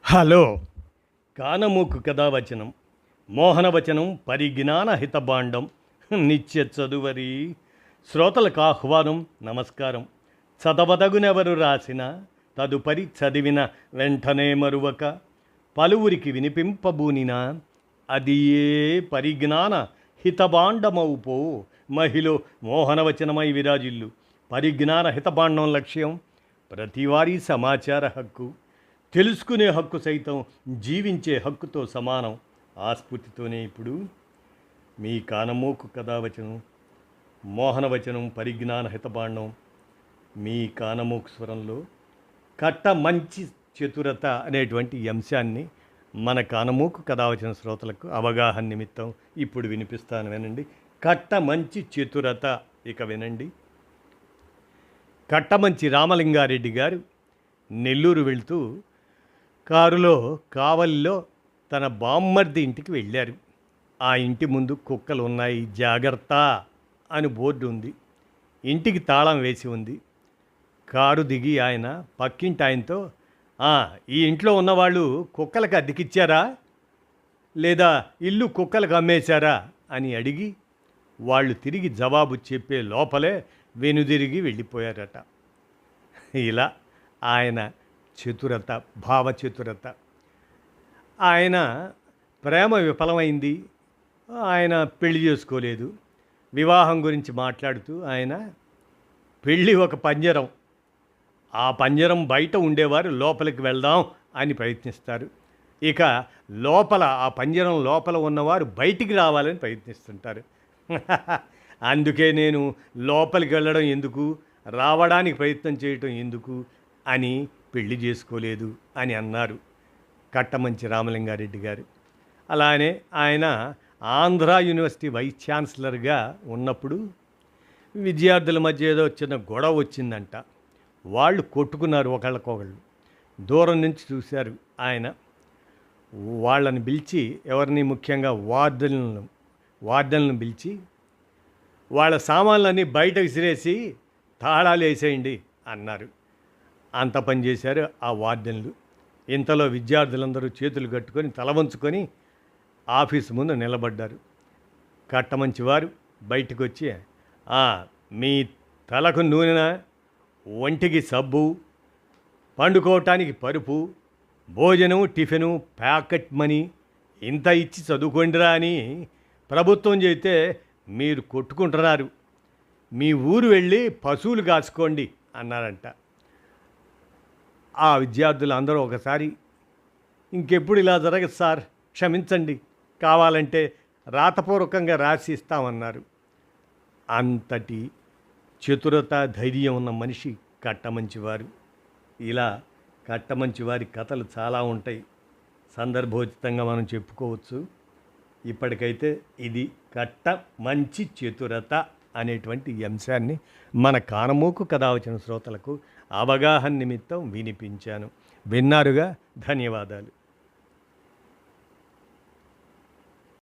Hello. కానమూకు కథావచనం మోహనవచనం పరిజ్ఞాన హితబాండం నిత్య చదువరి శ్రోతలకు ఆహ్వానం నమస్కారం. చదవదగునెవరు రాసిన తదుపరి చదివిన వెంటనే మరువక పలువురికి వినిపింపబూనిన అది ఏ పరిజ్ఞాన హితబాండమవుపో మహిళ మోహనవచనమై విరాజిల్లు. పరిజ్ఞాన హితబాండం లక్ష్యం ప్రతివారీ సమాచార హక్కు, తెలుసుకునే హక్కు సైతం జీవించే హక్కుతో సమానం. ఆ స్ఫూర్తితోనే ఇప్పుడు మీ కానమోకు కథావచనం మోహనవచనం పరిజ్ఞాన హితబాండం మీ కానమోకు స్వరంలో కట్ట మంచి చతురత అనేటువంటి అంశాన్ని మన కానమోకు కథావచన శ్రోతలకు అవగాహన నిమిత్తం ఇప్పుడు వినిపిస్తాను, వినండి. కట్ట మంచి చతురత. ఇక వినండి. కట్టమంచి రామలింగారెడ్డి గారు నెల్లూరు వెళ్తూ కారులో కావలిలో తన బామ్మర్ది ఇంటికి వెళ్ళారు. ఆ ఇంటి ముందు కుక్కలు ఉన్నాయి, జాగ్రత్త అని బోర్డు ఉంది. ఇంటికి తాళం వేసి ఉంది. కారు దిగి ఆయన పక్కింటి ఆయనతో, ఈ ఇంట్లో ఉన్నవాళ్ళు కుక్కలకు అద్దెకిచ్చారా లేదా ఇల్లు కుక్కలకు అమ్మేశారా అని అడిగి వాళ్ళు తిరిగి జవాబు చెప్పే లోపలే వెనుదిరిగి వెళ్ళిపోయారట. ఇలా ఆయన చతురత, భావచతురత. ఆయన ప్రేమ విఫలమైంది, ఆయన పెళ్లి చేసుకోలేదు. వివాహం గురించి మాట్లాడుతూ ఆయన పెళ్ళి ఒక పంజరం, ఆ పంజరం బయట ఉండేవారు లోపలికి వెళ్దాం అని ప్రయత్నిస్తారు. ఇక లోపల ఆ పంజరం లోపల ఉన్నవారు బయటికి రావాలని ప్రయత్నిస్తుంటారు. అందుకే నేను లోపలికి వెళ్ళడం ఎందుకు, రావడానికి ప్రయత్నం చేయటం ఎందుకు అని పెళ్లి చేసుకోలేదు అని అన్నారు కట్టమంచి రామలింగారెడ్డి గారు. అలానే ఆయన ఆంధ్ర యూనివర్సిటీ వైస్ ఛాన్సలర్గా ఉన్నప్పుడు విద్యార్థుల మధ్య ఏదో చిన్న గొడవ వచ్చిందంట. వాళ్ళు కొట్టుకున్నారు ఒకళ్ళకొకళ్ళు. దూరం నుంచి చూశారు ఆయన. వాళ్ళని పిలిచి, ఎవరిని, ముఖ్యంగా వార్డెన్లను పిలిచి వాళ్ళ సామాన్లన్నీ బయట విసిరేసి తాళాలు వేసేయండి అన్నారు. అంత పని చేశారు ఆ వార్డెన్లు. ఇంతలో విద్యార్థులందరూ చేతులు కట్టుకొని తల వంచుకొని ఆఫీసు ముందు నిలబడ్డారు. కట్టమంచి వారు బయటకు వచ్చి, మీ తలకు నూనె, ఒంటికి సబ్బు, పండుకోవటానికి పరుపు, భోజనం, టిఫిను, ప్యాకెట్ మనీ ఇంత ఇచ్చి చదువుకోండిరా అని ప్రభుత్వం చెబితే మీరు కొట్టుకుంటున్నారు. మీ ఊరు వెళ్ళి పశువులు కాసుకోండి అన్నారంట. ఆ విద్యార్థులు అందరూ ఒకసారి, ఇంకెప్పుడు ఇలా జరగదు సార్, క్షమించండి, కావాలంటే రాతపూర్వకంగా రాసి ఇస్తామన్నారు. అంతటి చతురత, ధైర్యం ఉన్న మనిషి కట్టమంచివారు. ఇలా కట్టమంచివారి కథలు చాలా ఉంటాయి, సందర్భోచితంగా మనం చెప్పుకోవచ్చు. ఇప్పటికైతే ఇది కట్ట మంచి చతురత అనేటువంటి అంశాన్ని మన కానమోకు కథావచన శ్రోతలకు అవగాహన నిమిత్తం వినిపించాను. విన్నారుగా, ధన్యవాదాలు.